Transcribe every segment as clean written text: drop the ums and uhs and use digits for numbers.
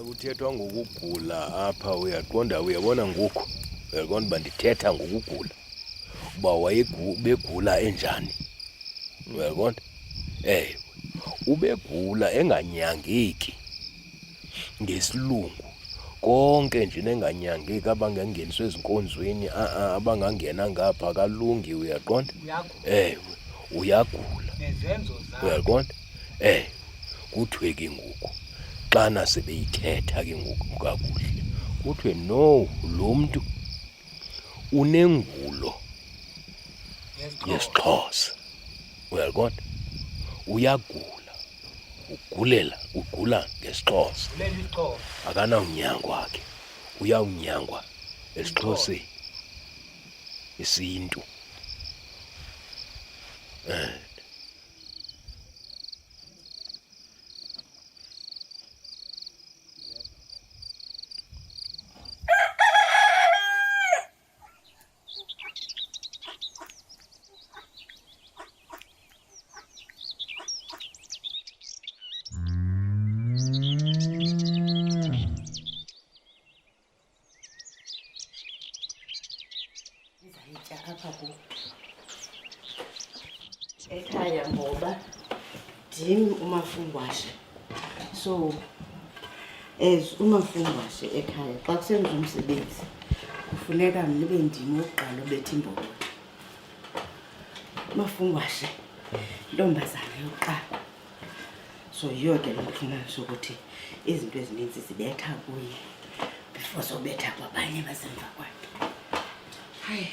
Kuthethwa ngokugula apha uyaqonda uyabona ngoku uyaqonda uba ndithetha ngokugula uba ubegula enjani uyaqonda ubegula enganyangeki ngesilungu konke nje nenganyangeki abangangeniswa ezinkonzweni abangangena ngapha kalungi uyaqonda uyagula uyaqonda kuthiwe ke ngoku xana sebeyithetha ke ngoku kakuhle kuthiwe no lo mntu unengulo yesiXhosa uyaqonda uyagula ugula ngesiXhosa akanawunyangwa ke uyawunyangwa esiXhoseni isintu ekhaya ngoba ndim umafungwashe, so as umafungwashe ekhaya xa kusenza umsebenzi kufuneka nibe ndim oqala obetha imbokodo. Umafungwashe intombazana yokuqala, so yiyo ke le mfumanisa ukuthi izinto ezininzi zibetha kuye before zobetha kwabanye basemva kwakhe. Hayi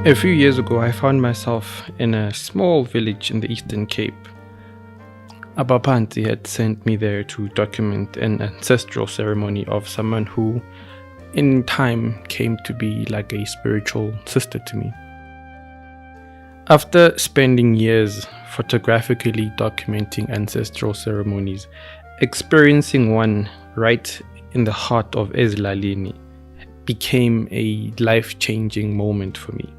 A few years ago, I found myself in a small village in the Eastern Cape. Abapanti had sent me there to document an ancestral ceremony of someone who, in time, came to be like a spiritual sister to me. After spending years photographically documenting ancestral ceremonies, experiencing one right in the heart of Ezilalini became a life-changing moment for me.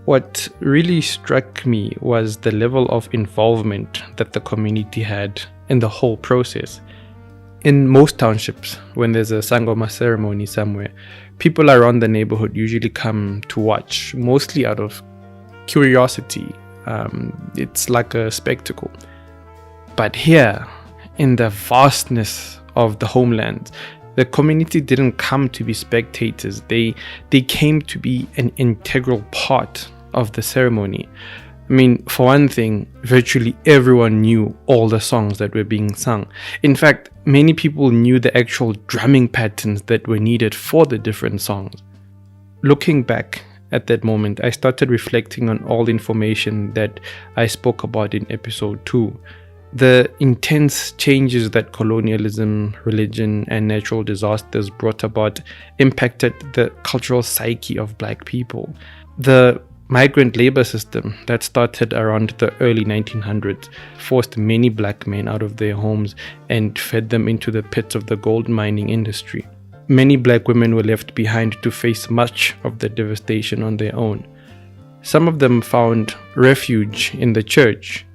What really struck me was the level of involvement that the community had in the whole process. In most townships, when there's a Sangoma ceremony somewhere, people around the neighborhood usually come to watch, mostly out of curiosity. It's like a spectacle. But here, in the vastness of the homeland, the community didn't come to be spectators. They came to be an integral part of the ceremony. I mean, for one thing, virtually everyone knew all the songs that were being sung. In fact, many people knew the actual drumming patterns that were needed for the different songs. Looking back at that moment, I started reflecting on all the information that I spoke about in episode 2. The intense changes that colonialism, religion, and natural disasters brought about impacted the cultural psyche of Black people. The migrant labor system that started around the early 1900s forced many Black men out of their homes and fed them into the pits of the gold mining industry. Many Black women were left behind to face much of the devastation on their own. Some of them found refuge in the church.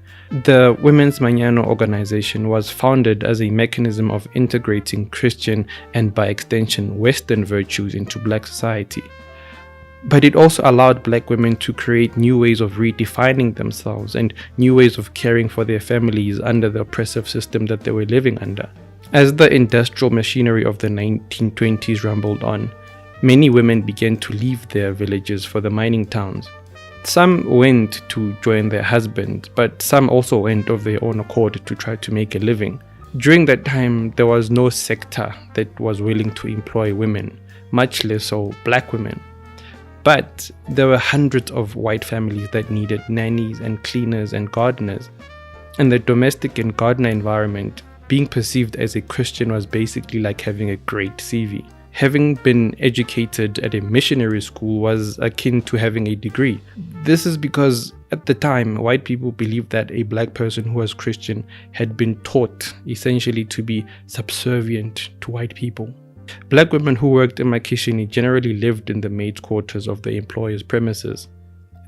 The Women's Mañana organization was founded as a mechanism of integrating Christian and, by extension, Western virtues into Black society. But it also allowed Black women to create new ways of redefining themselves and new ways of caring for their families under the oppressive system that they were living under. As the industrial machinery of the 1920s rumbled on, Many women began to leave their villages for the mining towns. Some went to join their husbands, but some also went of their own accord to try to make a living. During that time, there was no sector that was willing to employ women, much less so black women. But there were hundreds of white families that needed nannies and cleaners and gardeners. In the domestic and gardener environment, being perceived as a Christian was basically like having a great CV. Having been educated at a missionary school was akin to having a degree. This is because at the time, white people believed that a black person who was Christian had been taught essentially to be subservient to white people. Black women who worked in emakishini generally lived in the maid's quarters of the employer's premises.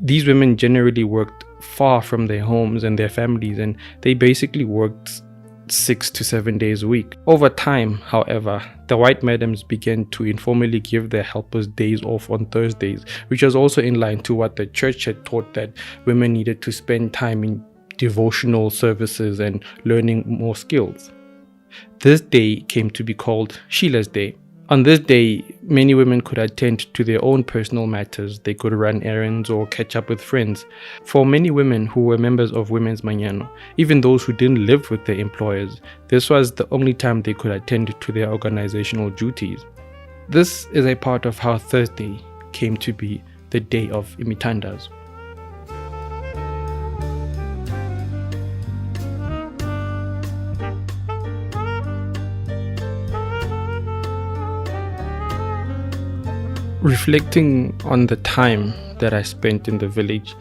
These women generally worked far from their homes and their families, and they basically worked 6 to 7 days a week. Over time, however, the white madams began to informally give their helpers days off on Thursdays, which was also in line to what the church had taught, that women needed to spend time in devotional services and learning more skills. This day came to be called Sheila's Day. On this day, many women could attend to their own personal matters. They could run errands or catch up with friends. For many women who were members of Women's Manyano, even those who didn't live with their employers, this was the only time they could attend to their organizational duties. This is a part of how Thursday came to be the day of Imithandazo. Reflecting on the time that I spent in the village,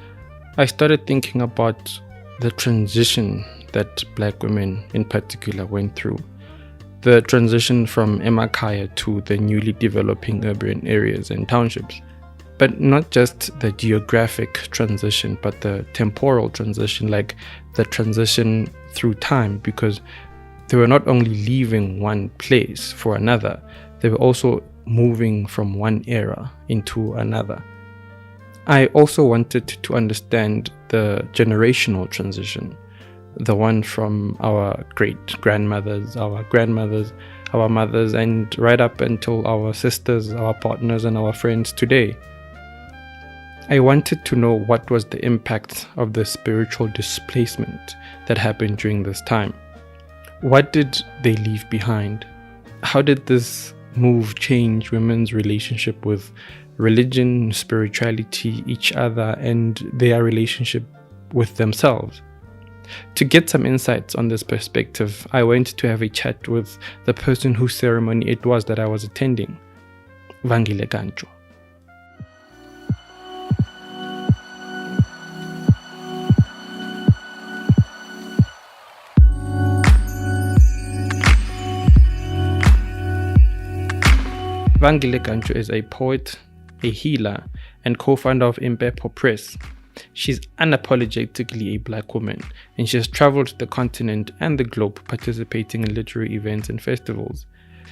I started thinking about the transition that black women in particular went through. The transition from emakhaya to the newly developing urban areas and townships. But not just the geographic transition, but the temporal transition, like the transition through time, because they were not only leaving one place for another, they were also moving from one era into another. I also wanted to understand the generational transition, the one from our great-grandmothers, our grandmothers, our mothers, and right up until our sisters, our partners, and our friends today. I wanted to know what was the impact of the spiritual displacement that happened during this time. What did they leave behind? How did this move change women's relationship with religion, spirituality, each other, and their relationship with themselves? To get some insights on this perspective, I went to have a chat with the person whose ceremony it was that I was attending, Vangile Gancho. Vangile Gancho is a poet, a healer, and co-founder of Impepo Press. She's unapologetically a black woman, and she has traveled the continent and the globe participating in literary events and festivals.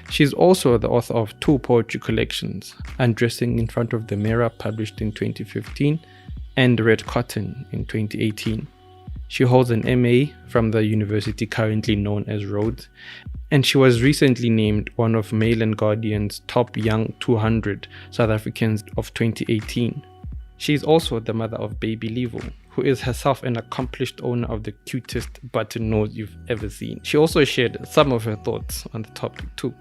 She's also the author of 2 poetry collections, Undressing in Front of the Mirror, published in 2015, and Red Cotton in 2018. She holds an MA from the university currently known as Rhodes, and she was recently named one of Mail and Guardian's top young 200 South Africans of 2018. She is also the mother of baby Levo, who is herself an accomplished owner of the cutest button nose you've ever seen. She also shared some of her thoughts on the topic too.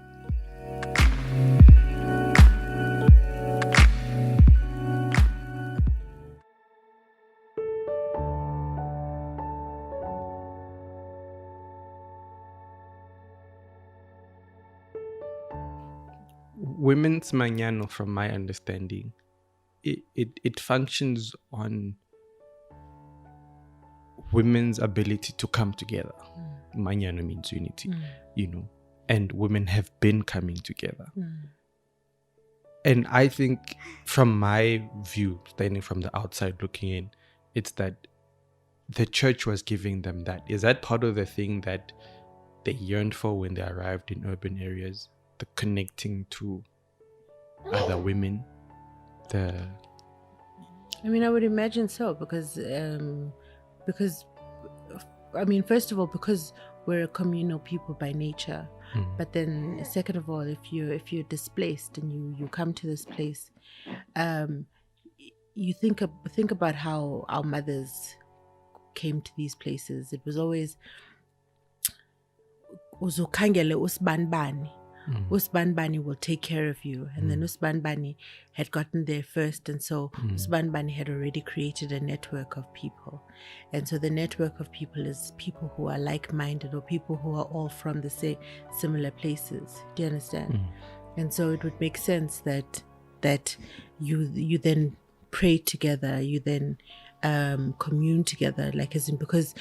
Women's Manyano, from my understanding, it functions on women's ability to come together. Manyano means unity, and women have been coming together. And I think, from my view, standing from the outside looking in, it's that the church was giving them that. Is that part of the thing that they yearned for when they arrived in urban areas? The connecting to other women? I mean, I would imagine so, because first of all, because we're a communal people by nature. But then, second of all, if you're displaced and you come to this place, you think about how our mothers came to these places. It was always uzukhangele usbanbani. Usbanbani will take care of you. And then Usbanbani had gotten there first. And so Usbanbani had already created a network of people. And so the network of people is people who are like-minded or people who are all from the similar places. Do you understand? And so it would make sense that you then pray together, you then commune together, like as in, because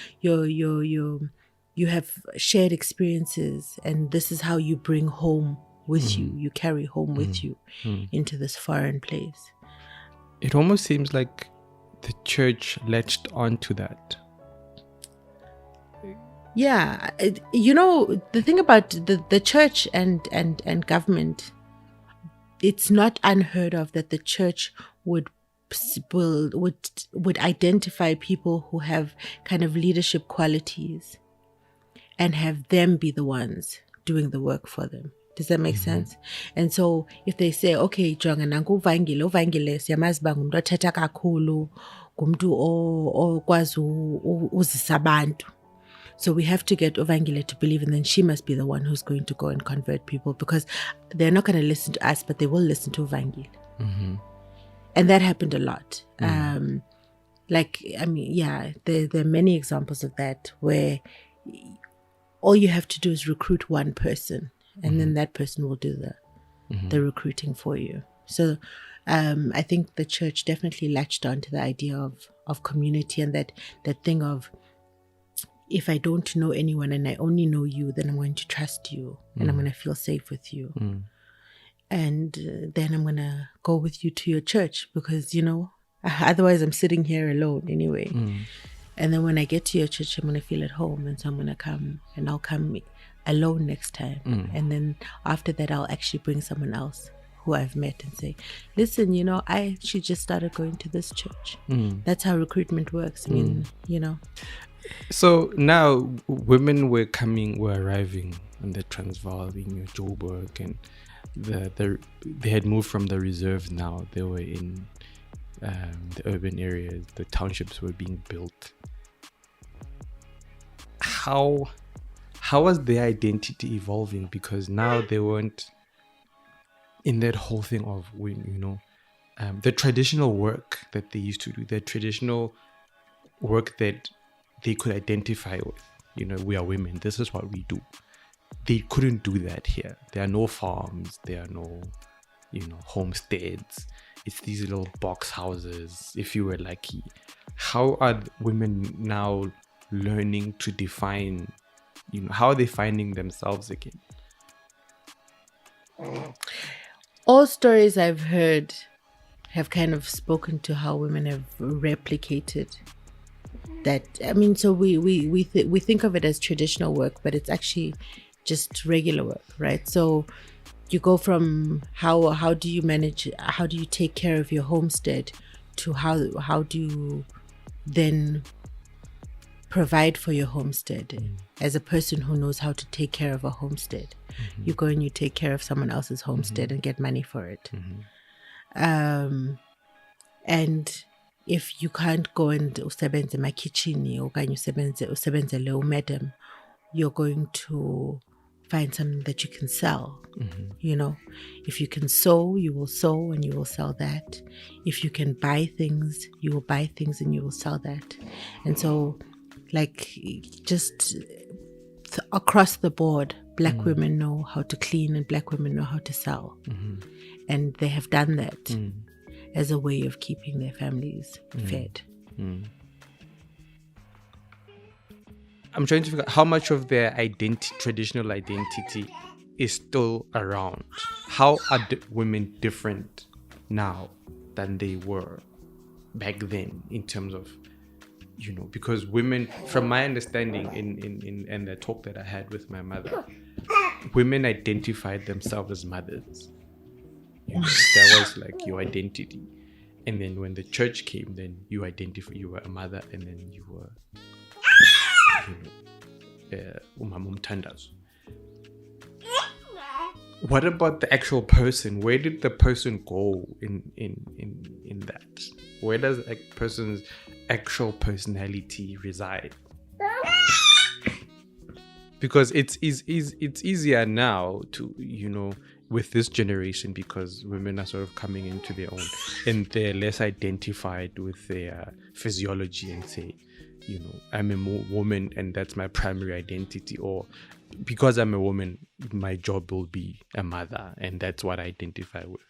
you have shared experiences, and this is how you bring home with you. You carry home with you into this foreign place. It almost seems like the church latched onto that. Yeah, the thing about the church and government, it's not unheard of that the church would identify people who have kind of leadership qualities and have them be the ones doing the work for them. Does that make sense? And so if they say, okay, jonga nangu uvangile siyamazi uba ngumuntu othetha kakhulu, ngumuntu okwazi uzisa abantu. So we have to get Uvangile to believe, and then she must be the one who's going to go and convert people, because they're not going to listen to us, but they will listen to Uvangile. And that happened a lot. There are many examples of that where all you have to do is recruit one person, and then that person will do the recruiting for you. So I think the church definitely latched on to the idea of community, and that thing of, if I don't know anyone and I only know you, then I'm going to trust you and I'm going to feel safe with you. And then I'm going to go with you to your church, because, otherwise I'm sitting here alone anyway. And then when I get to your church, I'm going to feel at home. And so I'm going to come, and I'll come alone next time. And then after that, I'll actually bring someone else who I've met and say, listen, I actually just started going to this church. That's how recruitment works. I mean, So now women were arriving in the Transvaal, in Joburg, and they had moved from the reserves now. They were in the urban areas. The townships were being built. How was their identity evolving? Because now they weren't in that whole thing of, the traditional work that they used to do, the traditional work that they could identify with. We are women, this is what we do. They couldn't do that here. There are no farms, there are no, homesteads. It's these little box houses, if you were lucky. How are women now learning to define, how are they finding themselves again? All stories I've heard have kind of spoken to how women have replicated that. I mean, so we think of it as traditional work, but it's actually just regular work, right? So you go from how do you take care of your homestead, to how do you then provide for your homestead as a person who knows how to take care of a homestead. You go and you take care of someone else's homestead and get money for it. And if you can't go and usebenze my kitchen, okanye usebenze le madam, you're going to find something that you can sell. If you can sew, you will sew and you will sell that. If you can buy things, you will buy things and you will sell that. And so, just across the board, Black women know how to clean and Black women know how to sell. And they have done that as a way of keeping their families fed. I'm trying to figure out how much of their traditional identity is still around. How are women different now than they were back then in terms of, because women, from my understanding in the talk that I had with my mother, women identified themselves as mothers. That was like your identity. And then when the church came, then you were a mother, and then you were BOMTHANDAZO. What about the actual person? Where did the person go in that? Where does a person's actual personality reside? Because it's easier now to, with this generation, because women are sort of coming into their own and they're less identified with their physiology and say, I'm a woman and that's my primary identity, or because I'm a woman, my job will be a mother and that's what I identify with.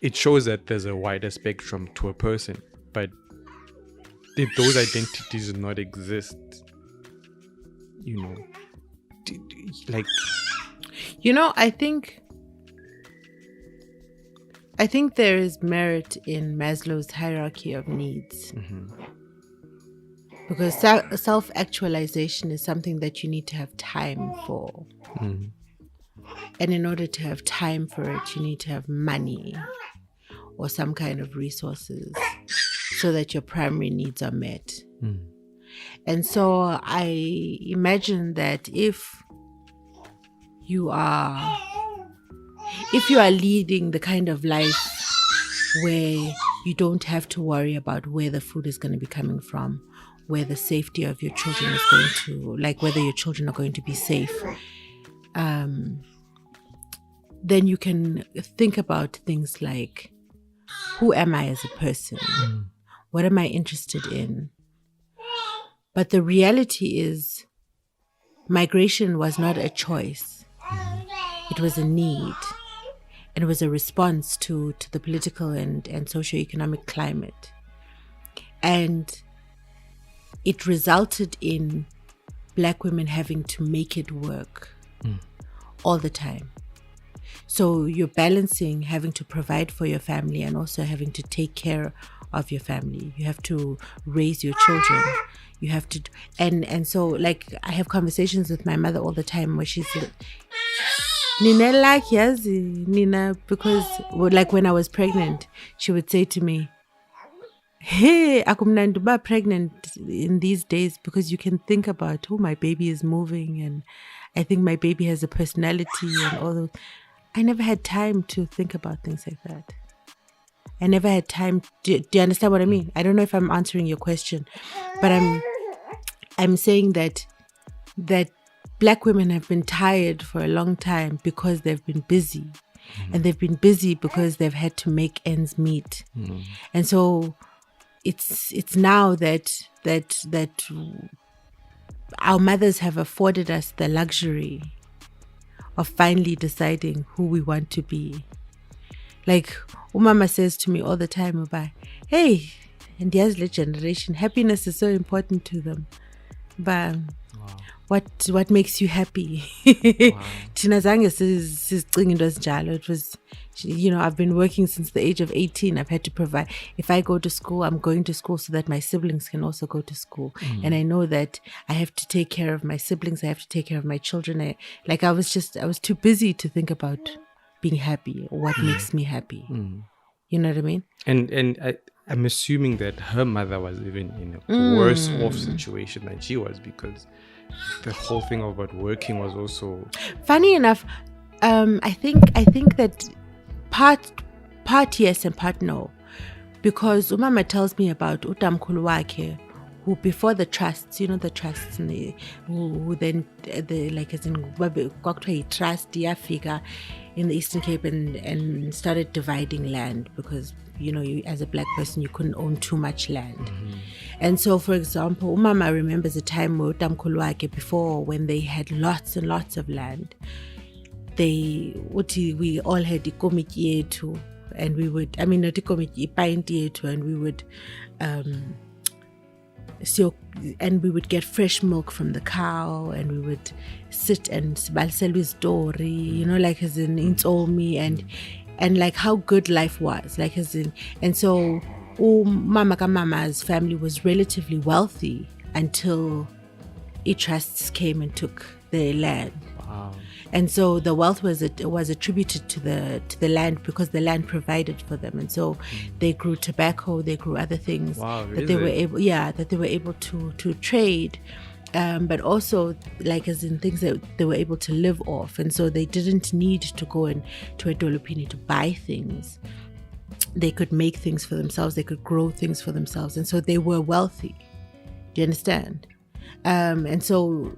It shows that there's a wider spectrum to a person, but did those identities not exist? I think there is merit in Maslow's hierarchy of needs. Because self-actualization is something that you need to have time for. And in order to have time for it, you need to have money or some kind of resources so that your primary needs are met. And so I imagine that if you are leading the kind of life where you don't have to worry about where the food is going to be coming from, where the safety of your children is going to, like whether your children are going to be safe, then you can think about things like, who am I as a person? What am I interested in? But the reality is, migration was not a choice. It was a need. And it was a response to the political and socioeconomic climate. And it resulted in Black women having to make it work all the time. So you're balancing having to provide for your family and also having to take care of your family. You have to raise your children. You have to, and so like I have conversations with my mother all the time where she's like, Nina, like, yes, Nina, because like when I was pregnant, she would say to me, hey, akumnanduba pregnant in these days because you can think about, oh, my baby is moving and I think my baby has a personality and all those. I never had time to think about things like that. I never had time. Do you understand what I mean? I don't know if I'm answering your question, but I'm saying that Black women have been tired for a long time because they've been busy. And they've been busy because they've had to make ends meet. And so it's now that our mothers have afforded us the luxury of finally deciding who we want to be. Like Umama says to me all the time about, hey, and the other generation, happiness is so important to them. But what makes you happy? It was, I've been working since the age of 18. I've had to provide. If I go to school, I'm going to school so that my siblings can also go to school. And I know that I have to take care of my siblings. I have to take care of my children. I was too busy to think about being happy or what makes me happy. You know what I mean? And I'm assuming that her mother was even in a worse off situation than she was, because the whole thing about working was also funny enough. I think that part yes and part no, because Umama tells me about utamkhulu wakhe, who before the trusts, the trusts, and who then like as in kwakuthiwa trust yafika in the Eastern Cape and started dividing land, because you as a Black person, you couldn't own too much land. And so, for example, Umama remembers a time where utamkhulu wakhe, before, when they had lots and lots of land, we all had ikomiti yetu, and we would, not ikomiti, ipainti yetu, and we would and we would get fresh milk from the cow, and we would sit and balselwi story, like as in intomi, and like how good life was, like as in, and so Mama's family was relatively wealthy until trusts came and took their land. wow. And so the wealth was attributed to the land because the land provided for them, and so they grew tobacco, they grew other things. Wow, that they were able to trade, but also like as in things that they were able to live off, and so they didn't need to go into a dolopini to buy things. They could make things for themselves, they could grow things for themselves, and so they were wealthy. Do you understand? And so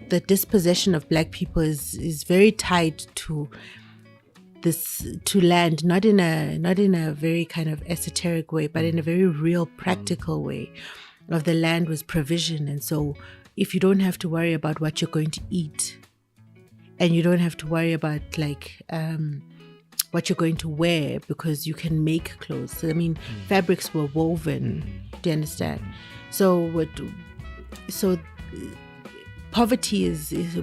the dispossession of black people is very tied to land, not in a very kind of esoteric way, but in a very real practical way. Of the land was provision, and so if you don't have to worry about what you're going to eat, and you don't have to worry about like what you're going to wear, because you can make clothes. So, I mean, fabrics were woven. Do you understand? So poverty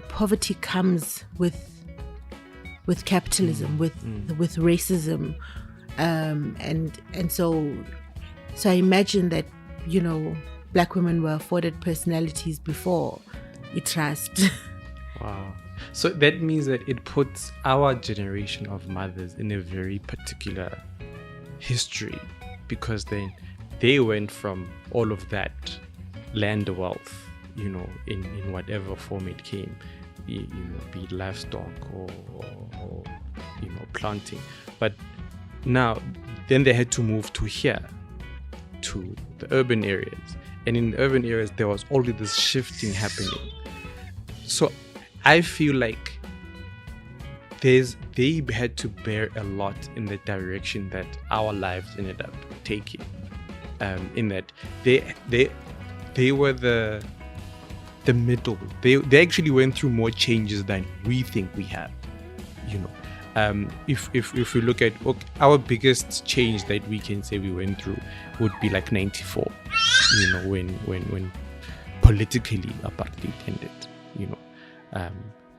poverty comes with capitalism, with racism, and so I imagine that, you know, black women were afforded personalities before trust. Wow. So that means that it puts our generation of mothers in a very particular history, because then they went from all of that land wealth, you know, in whatever form it came, you know, be it livestock or you know, planting. But now, then they had to move to here, to the urban areas. And in the urban areas, there was already this shifting happening. So I feel like they had to bear a lot in the direction that our lives ended up taking. In that they were the middle. They actually went through more changes than we think we have. You know, if we look at our biggest change that we can say we went through would be like 94. You know, when politically apartheid ended. You know,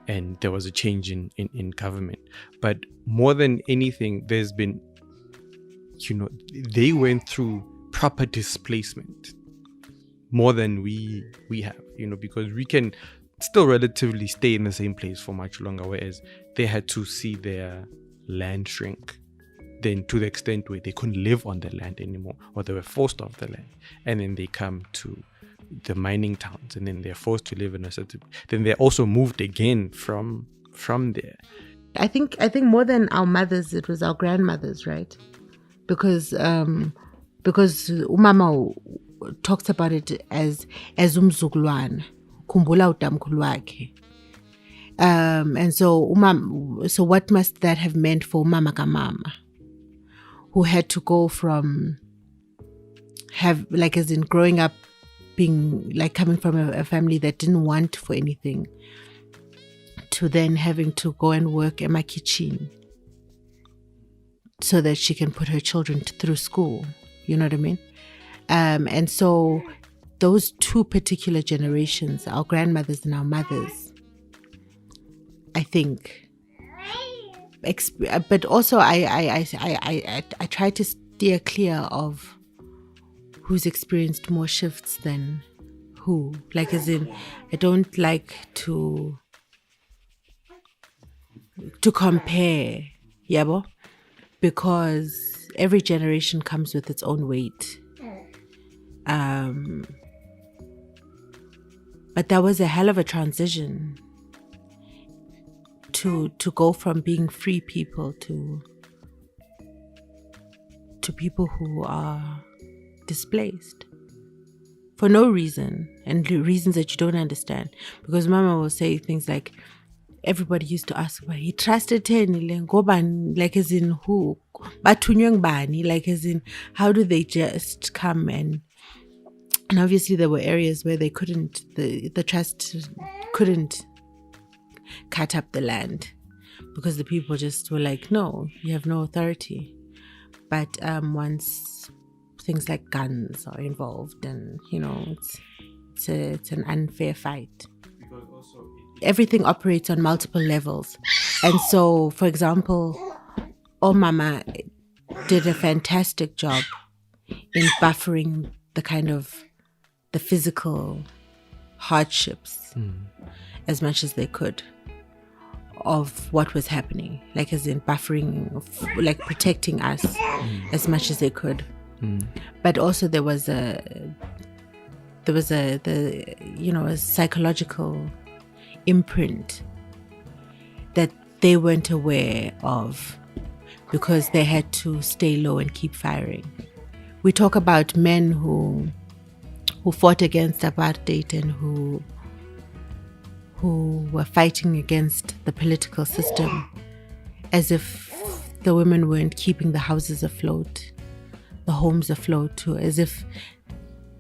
and there was a change in government. But more than anything, there's been, you know, they went through proper displacement more than we have, you know, because we can still relatively stay in the same place for much longer, whereas they had to see their land shrink, then to the extent where they couldn't live on the land anymore, or they were forced off the land, and then they come to the mining towns, and then they're forced to live in a certain, then they're also moved again from there. I think more than our mothers, it was our grandmothers, right? Because umama talks about it as umzukulwana, khumbula utamkhulu wakhe. And so what must that have meant for umama kamama, who had to go from growing up being like coming from a family that didn't want for anything, to then having to go and work in my kitchen so that she can put her children through school. You know what I mean? And so those two particular generations, our grandmothers and our mothers, I think, but also I try to steer clear of who's experienced more shifts than who. Like, as in, I don't like to compare, yabo, because every generation comes with its own weight. But that was a hell of a transition to go from being free people to people who are displaced for no reason, and reasons that you don't understand. Because Mama will say things like, everybody used to ask, he trusted Ngobani, like as in who? Bathunywe ngubani, like as in how do they just come and obviously there were areas where they couldn't, the trust couldn't cut up the land because the people just were like, no, you have no authority. But once things like guns are involved, and you know, it's an unfair fight. Because also everything operates on multiple levels, and so, for example, Mama did a fantastic job in buffering the physical hardships as much as they could of what was happening, like as in buffering, like protecting us as much as they could. But also there was there was a psychological imprint that they weren't aware of because they had to stay low and keep firing. We talk about men who fought against apartheid and who were fighting against the political system as if the women weren't keeping the houses afloat, the homes afloat too, as if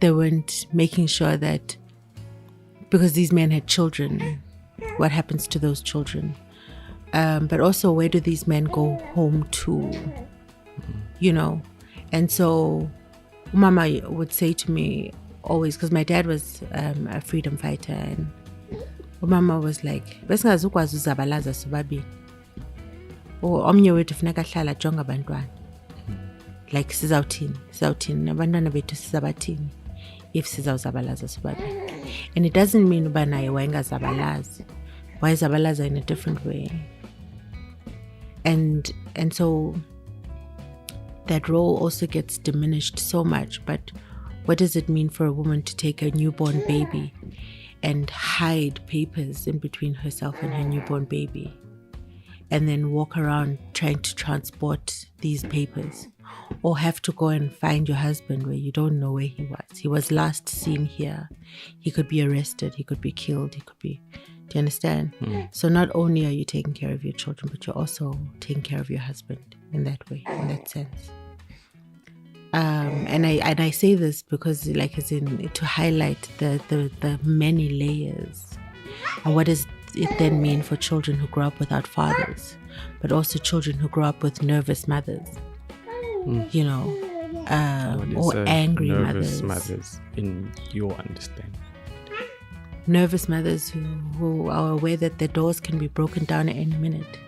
they weren't making sure that, because these men had children, what happens to those children? But also, where do these men go home to? And so Mama would say to me always, because my dad was a freedom fighter, and Mama was like, besingazukwazi uzabalaza sobabili. Omnye wethu funeka ahlala jonga abantwana. Like sizawuthini abantwana bethu sizabathini if sizawuzabalaza sobabili. And it doesn't mean uba naye wayengazabalazi. Wayezabalaza in a different way. And so that role also gets diminished so much. But what does it mean for a woman to take a newborn baby and hide papers in between herself and her newborn baby, and then walk around trying to transport these papers, or have to go and find your husband where you don't know where he was? He was last seen here. He could be arrested. He could be killed. He could be... Do you understand? So not only are you taking care of your children, but you're also taking care of your husband in that way, in that sense. And I say this because, like, as in to highlight the many layers, and what does it then mean for children who grow up without fathers, but also children who grow up with nervous mothers, or angry nervous mothers in your understanding. Nervous mothers who are aware that their doors can be broken down at any minute.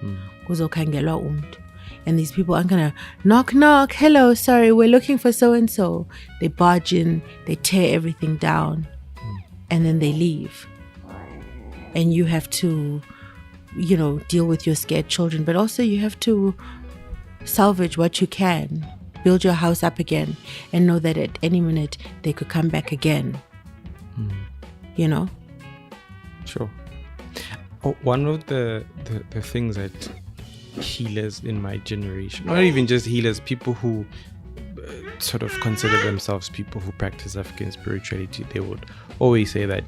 And these people aren't gonna knock, hello, sorry, we're looking for so-and-so. They barge in, they tear everything down, and then they leave. And you have to, deal with your scared children, but also you have to salvage what you can, build your house up again, and know that at any minute they could come back again. Sure. One of the things that healers in my generation, not even just healers, people who sort of consider themselves people who practice African spirituality, they would always say that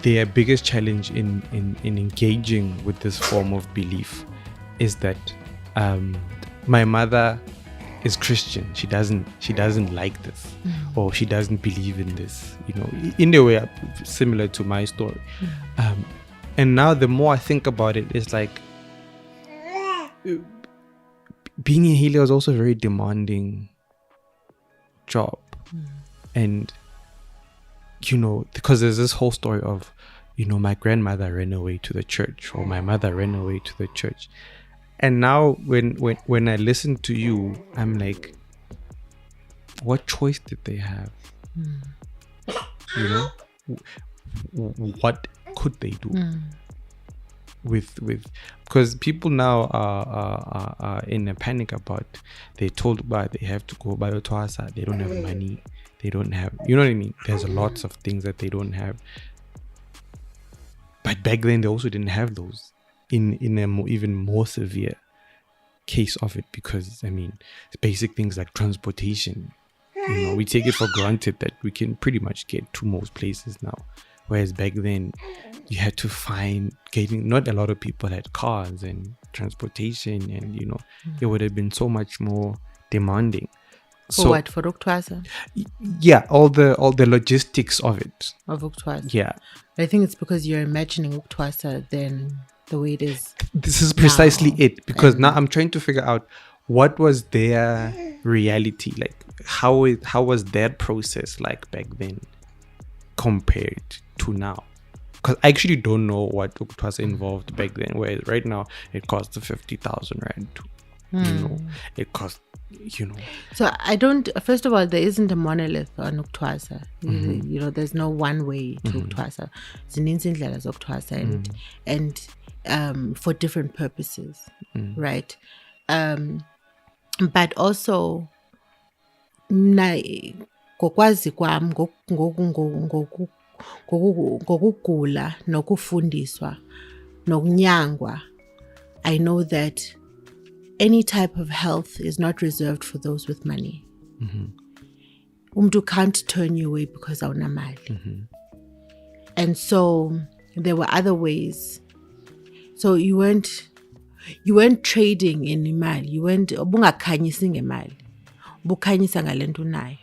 their biggest challenge in engaging with this form of belief is that my mother is Christian. She doesn't like this, or she doesn't believe in this. In a way similar to my story. And now the more I think about it, it's like being a healer is also a very demanding job. And because there's this whole story of my grandmother ran away to the church, or my mother ran away to the church. And now when I listen to you, I'm like, what choice did they have? What could they do with because people now are in a panic about, they're told about they have to go by the Twasa, they don't have money, they don't have, you know what I mean? There's lots of things that they don't have. But back then they also didn't have those in a even more severe case of it, because it's basic things like transportation. We take it for granted that we can pretty much get to most places now, whereas back then you had to not a lot of people had cars and transportation, and it would have been so much more demanding. For what? For Uktwaza? Yeah, all the logistics of it. Of Uktwaza. Yeah. I think it's because you're imagining Uktwaza then the way it is. This is precisely it, because now I'm trying to figure out what was their reality like. How was their process like back then compared to now? Because I actually don't know what Uktwaza involved back then, whereas right now it costs 50,000 rand. It costs. So I don't. First of all, there isn't a monolith on Uktwaza. There's no one way to Uktwaza. Zininzi indlela zokutwasa, and for different purposes, right? But also, ngokwazi kwam ngokugula nokufundiswa nokunyangwa, I know that any type of health is not reserved for those with money. Umntu can't turn you away because awunamali. And so there were other ways. So you weren't trading in imali. You weren't ubungakhanyisi ngemali. Ubukhanyisa ngalento unayo.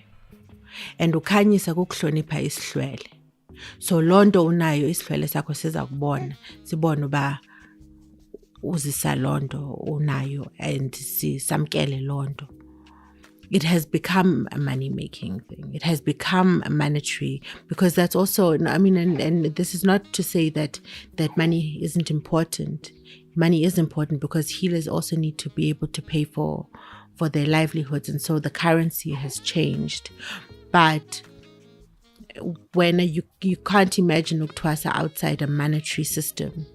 And ukhanyisa kukuhlonipha isihlwele. So lonto unayo isihlwele sakho siza kubona. Sibone uba uzisa lonto unayo and samkele lonto. It has become a money-making thing. It has become a monetary, because that's also, I mean, and this is not to say that money isn't important. Money is important because healers also need to be able to pay for their livelihoods, and so the currency has changed. But when you can't imagine uktwasa outside a monetary system,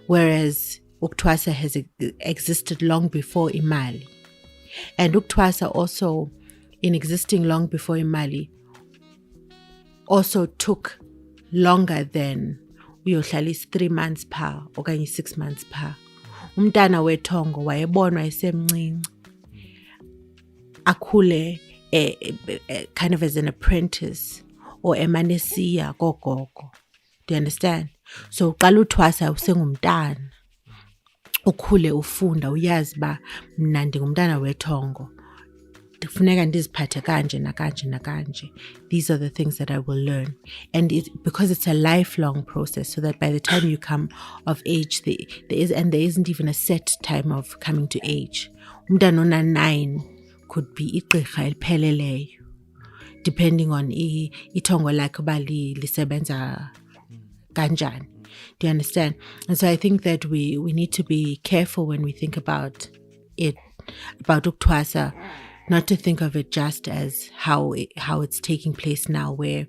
whereas uktwasa has existed long before imali. And uktwasa also, in existing long before imali, also took longer than uyohlala 3 months pha okanye 6 months pha. Umntana wethongo wayebonwa esemncinci akhule kind of as an apprentice or emanesiya gogogo. Do you understand? So uqala uthwasa usengumntana, ukhule ufunda uyazi ba mna ndingumntana wethongo, kufuneka ndiziphathe kanje nakanje nakanje. These are the things that I will learn, and because it's a lifelong process, so that by the time you come of age, there isn't even a set time of coming to age. Umntana ona 9 could be igqirha elipheleleyo, depending on ithongo lakhe uba lisebenza kanjani. Do you understand? And so I think that we need to be careful when we think about it, about uktwasa, not to think of it just as how it's taking place now, where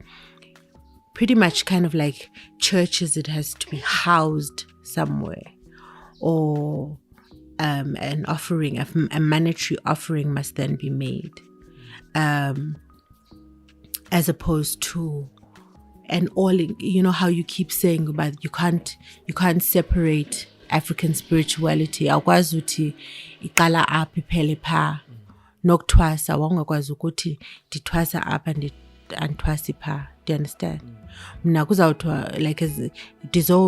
pretty much kind of like churches, it has to be housed somewhere, or an offering, a monetary offering must then be made, as opposed to and all, you know how you keep saying about you can't separate African spirituality. Awukwazi uthi iqala apha iphele pha, nokuthwasa awungakwazi ukuthi ndithwasa apha andithwasi pha. Do you understand? Mna kuzawuthiwa like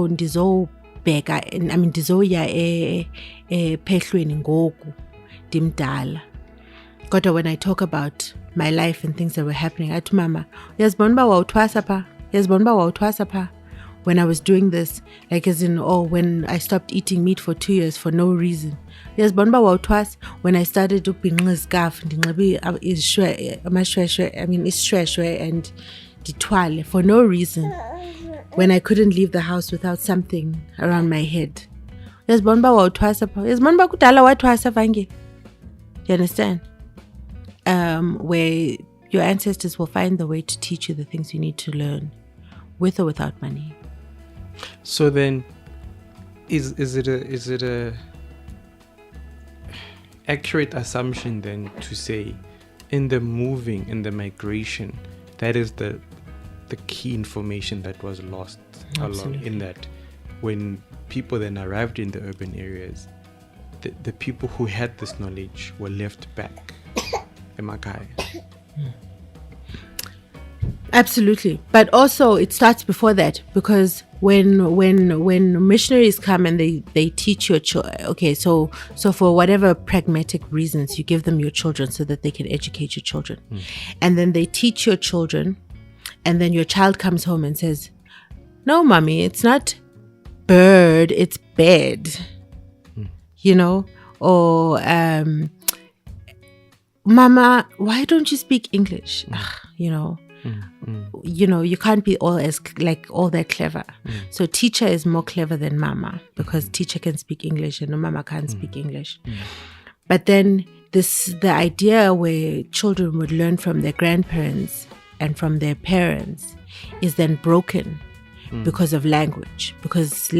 ndizobheka, I mean ndizoya ephehlweni ngoku ndimdala. Kodwa when I talk about my life and things that were happening, athi mama, uyazibona uba wawuthwasa pha? When I was doing this, like as in, when I stopped eating meat for 2 years for no reason. When I started to binqa scarf ishweshwe and ditwale for no reason. When I couldn't leave the house without something around my head. Do you understand? Where your ancestors will find the way to teach you the things you need to learn, with or without money. So then, is it a accurate assumption then to say, in the migration, that is the key information that was lost along in that, when people then arrived in the urban areas, the people who had this knowledge were left back, emakhaya. Absolutely, but also it starts before that, because when missionaries come and they teach your children, okay, so for whatever pragmatic reasons, you give them your children so that they can educate your children, and then they teach your children, and then your child comes home and says, "No, mommy, it's not bird, it's bed," you know, or "Mama, why don't you speak English?" You know. You know, you can't be all that clever. So teacher is more clever than mama, because teacher can speak English and mama can't speak English. But then the idea where children would learn from their grandparents and from their parents is then broken, because of language, because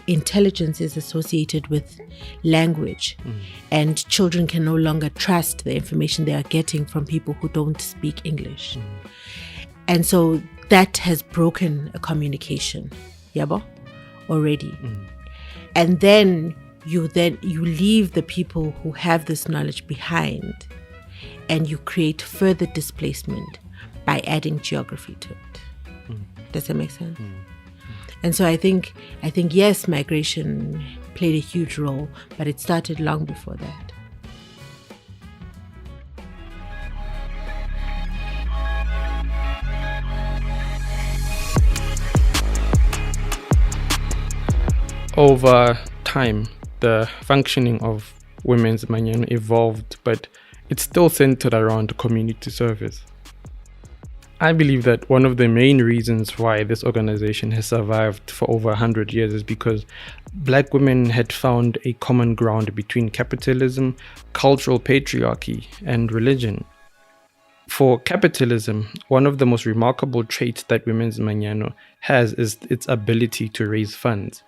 intelligence is associated with language, and children can no longer trust the information they are getting from people who don't speak English. And so that has broken a communication, yabo, already. And then you leave the people who have this knowledge behind, and you create further displacement by adding geography to it. Does that make sense? And so I think yes, migration played a huge role, but it started long before that. Over time, the functioning of Women's Manyano evolved, but it's still centered around community service. I believe that one of the main reasons why this organization has survived for over 100 years is because Black women had found a common ground between capitalism, cultural patriarchy, and religion. For capitalism, one of the most remarkable traits that Women's Manyano has is its ability to raise funds.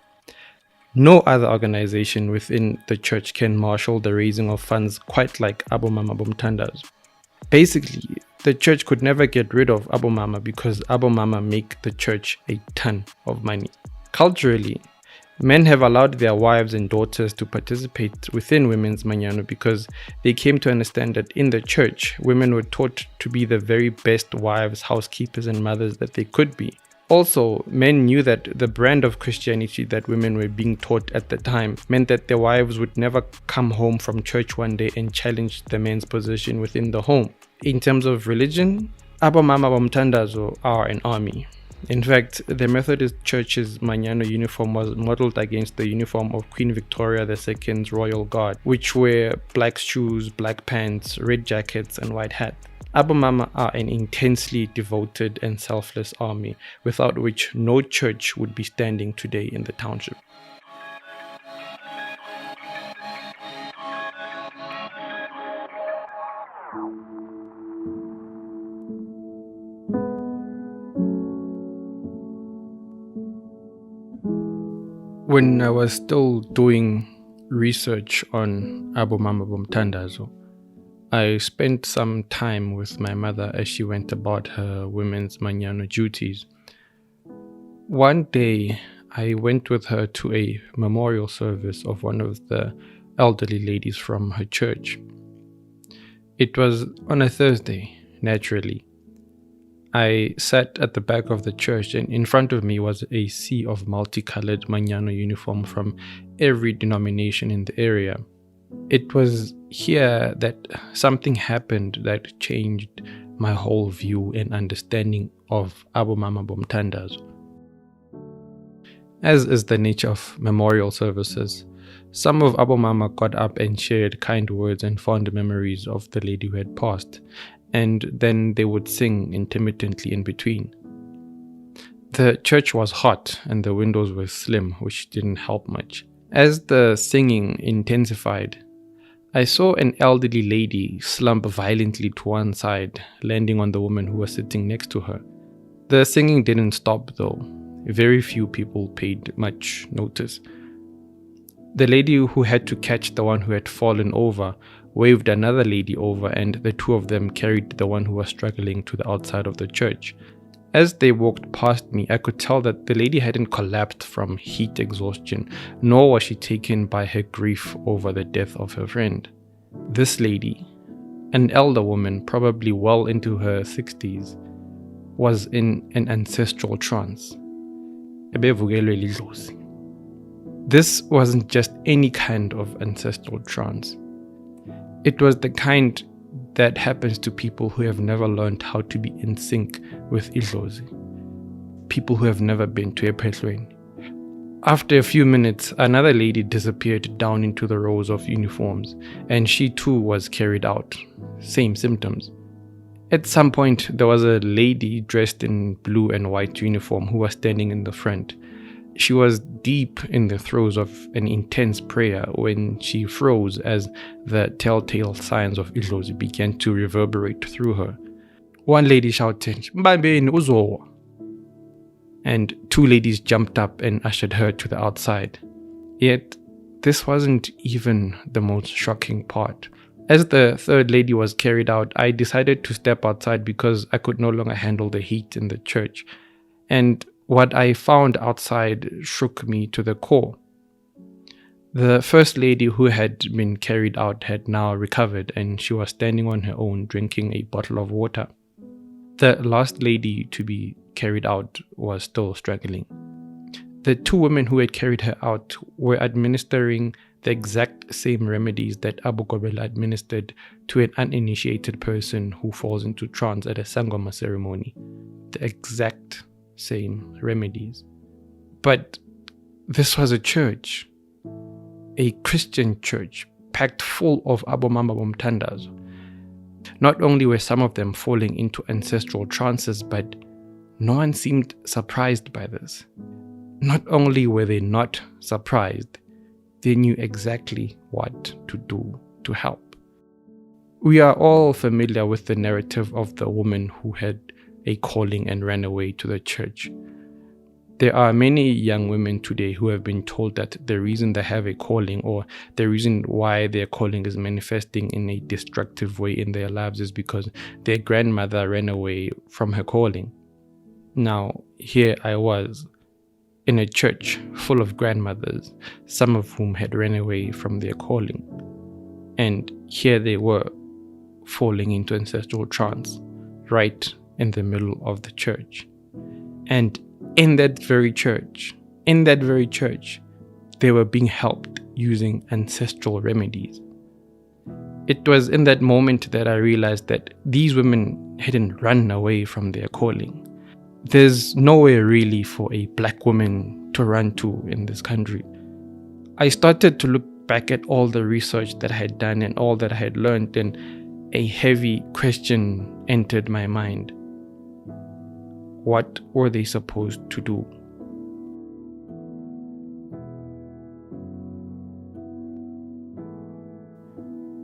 No other organization within the church can marshal the raising of funds quite like ABOMAMA BOMTHANDAZO. Basically, the church could never get rid of ABOMAMA because ABOMAMA make the church a ton of money. Culturally, men have allowed their wives and daughters to participate within Women's Manyano because they came to understand that in the church, women were taught to be the very best wives, housekeepers, and mothers that they could be. Also, men knew that the brand of Christianity that women were being taught at the time meant that their wives would never come home from church one day and challenge the men's position within the home. In terms of religion, ABOMAMA BOMTHANDAZO are an army. In fact, the Methodist Church's Manyano uniform was modeled against the uniform of Queen Victoria II's Royal Guard, which wear black shoes, black pants, red jackets, and white hats. ABOMAMA are an intensely devoted and selfless army, without which no church would be standing today in the township. When I was still doing research on ABOMAMA BOMTHANDAZO, I spent some time with my mother as she went about her Women's Manyano duties. One day, I went with her to a memorial service of one of the elderly ladies from her church. It was on a Thursday, naturally. I sat at the back of the church, and in front of me was a sea of multicolored Manyano uniform from every denomination in the area. It was here that something happened that changed my whole view and understanding of ABOMAMA BOMTHANDAZO. As is the nature of memorial services, some of ABOMAMA got up and shared kind words and fond memories of the lady who had passed, and then they would sing intermittently in between. The church was hot and the windows were slim, which didn't help much. As the singing intensified, I saw an elderly lady slump violently to one side, landing on the woman who was sitting next to her. The singing didn't stop though. Very few people paid much notice. The lady who had to catch the one who had fallen over waved another lady over, and the two of them carried the one who was struggling to the outside of the church. As they walked past me, I could tell that the lady hadn't collapsed from heat exhaustion, nor was she taken by her grief over the death of her friend. This lady, an elder woman, probably well into her 60s, was in an ancestral trance. This wasn't just any kind of ancestral trance. It was the kind that happens to people who have never learned how to be in sync with Idlozi. People who have never been to a pt2. After a few minutes, another lady disappeared down into the rows of uniforms, and she too was carried out. Same symptoms. At some point, there was a lady dressed in blue and white uniform who was standing in the front. She was deep in the throes of an intense prayer when she froze as the telltale signs of Idlozi began to reverberate through her. One lady shouted, "Mbambeni uzowa." and two ladies jumped up and ushered her to the outside. Yet, this wasn't even the most shocking part. As the third lady was carried out, I decided to step outside because I could no longer handle the heat in the church. And what I found outside shook me to the core. The first lady who had been carried out had now recovered, and she was standing on her own drinking a bottle of water. The last lady to be carried out was still struggling. The two women who had carried her out were administering the exact same remedies that Abu Gobel administered to an uninitiated person who falls into trance at a Sangoma ceremony. The exact same remedies. But this was a church, a Christian church, packed full of ABOMAMA BOMTHANDAZO. Not only were some of them falling into ancestral trances, but no one seemed surprised by this. Not only were they not surprised, they knew exactly what to do to help. We are all familiar with the narrative of the woman who had a calling and ran away to the church. There are many young women today who have been told that the reason they have a calling, or the reason why their calling is manifesting in a destructive way in their lives, is because their grandmother ran away from her calling. Now, here I was, in a church full of grandmothers, some of whom had run away from their calling. And here they were, falling into ancestral trance, right in the middle of the church. And in that very church, they were being helped using ancestral remedies. It was in that moment that I realized that these women hadn't run away from their calling. There's nowhere really for a black woman to run to in this country. I started to look back at all the research that I had done and all that I had learned, and a heavy question entered my mind. What were they supposed to do?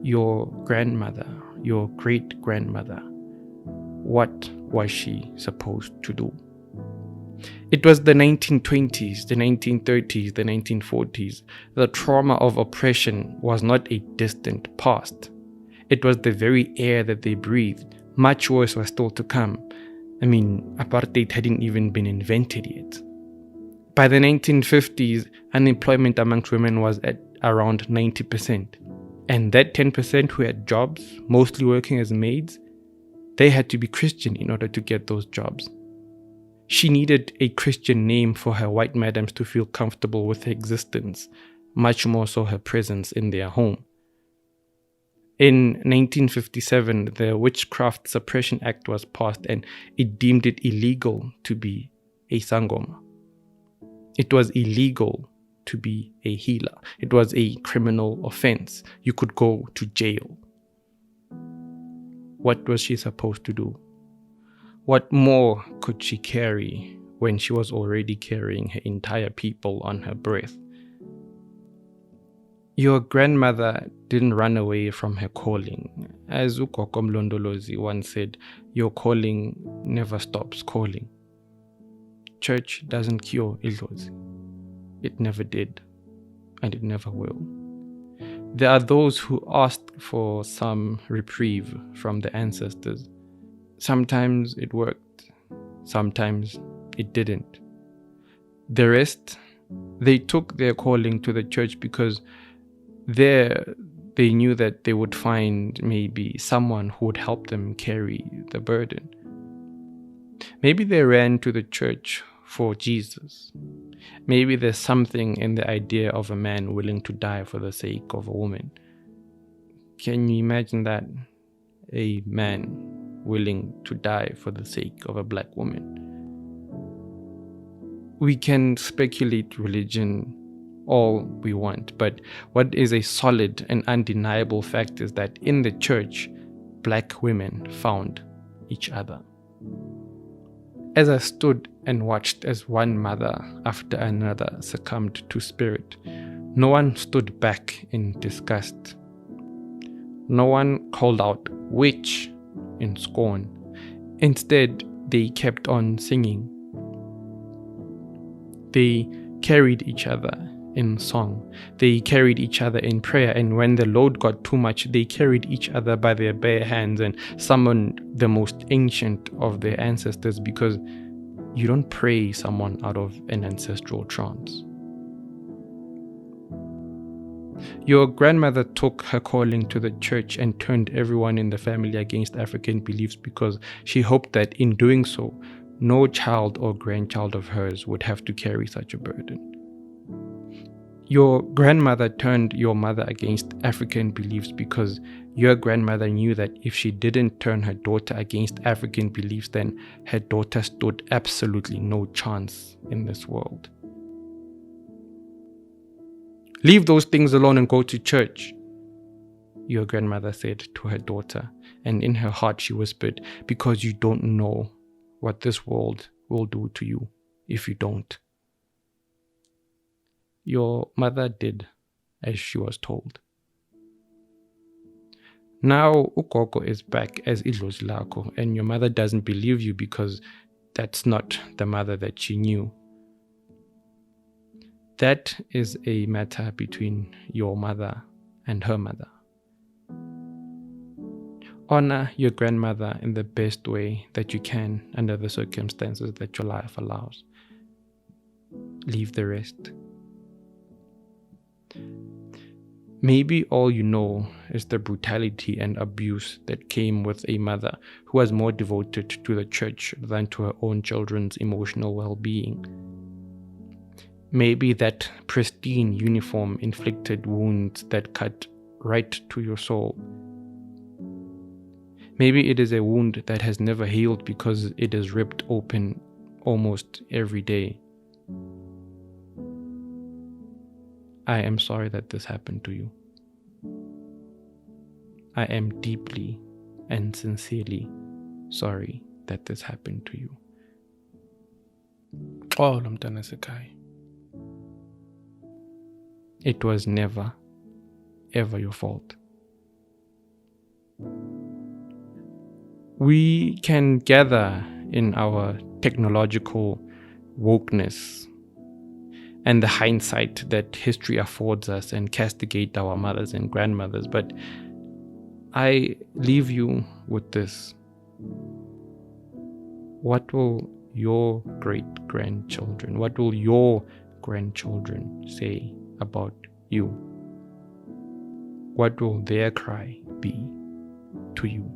Your grandmother, your great-grandmother, what was she supposed to do? It was the 1920s, the 1930s, the 1940s. The trauma of oppression was not a distant past. It was the very air that they breathed. Much worse was still to come. I mean, apartheid hadn't even been invented yet. By the 1950s, unemployment amongst women was at around 90%. And that 10% who had jobs, mostly working as maids, they had to be Christian in order to get those jobs. She needed a Christian name for her white madams to feel comfortable with her existence, much more so her presence in their home. In 1957, the Witchcraft Suppression Act was passed, and it deemed it illegal to be a Sangoma. It was illegal to be a healer. It was a criminal offense. You could go to jail. What was she supposed to do? What more could she carry when she was already carrying her entire people on her breath? Your grandmother didn't run away from her calling. As uGogo Mlondolozi once said, your calling never stops calling. Church doesn't cure idlozi. It never did, and it never will. There are those who ask for some reprieve from the ancestors. Sometimes it worked, sometimes it didn't. The rest, they took their calling to the church because there they knew that they would find maybe someone who would help them carry the burden. Maybe they ran to the church for Jesus. Maybe there's something in the idea of a man willing to die for the sake of a woman. Can you imagine that? A man willing to die for the sake of a black woman. We can speculate religion all we want, but what is a solid and undeniable fact is that in the church, black women found each other. As I stood and watched as one mother after another succumbed to spirit, no one stood back in disgust. No one called out witch in scorn. Instead, they kept on singing. They carried each other in song. They carried each other in prayer. And when the load got too much, they carried each other by their bare hands and summoned the most ancient of their ancestors, because you don't pray someone out of an ancestral trance. Your grandmother took her calling to the church and turned everyone in the family against African beliefs because she hoped that in doing so, no child or grandchild of hers would have to carry such a burden. Your grandmother turned your mother against African beliefs because your grandmother knew that if she didn't turn her daughter against African beliefs, then her daughter stood absolutely no chance in this world. Leave those things alone and go to church, your grandmother said to her daughter, and in her heart she whispered, because you don't know what this world will do to you if you don't. Your mother did as she was told. Now ugogo is back as idlozi lakho, and your mother doesn't believe you because that's not the mother that she knew. That is a matter between your mother and her mother. Honor your grandmother in the best way that you can under the circumstances that your life allows. Leave the rest. Maybe all you know is the brutality and abuse that came with a mother who was more devoted to the church than to her own children's emotional well-being. Maybe that pristine uniform inflicted wounds that cut right to your soul. Maybe it is a wound that has never healed because it is ripped open almost every day. I am sorry that this happened to you. I am deeply and sincerely sorry that this happened to you. Oh, Mtana Sekai. It was never, ever your fault. We can gather in our technological wokeness and the hindsight that history affords us and castigate our mothers and grandmothers, but I leave you with this. What will your great-grandchildren, what will your grandchildren say about you? What will their cry be to you?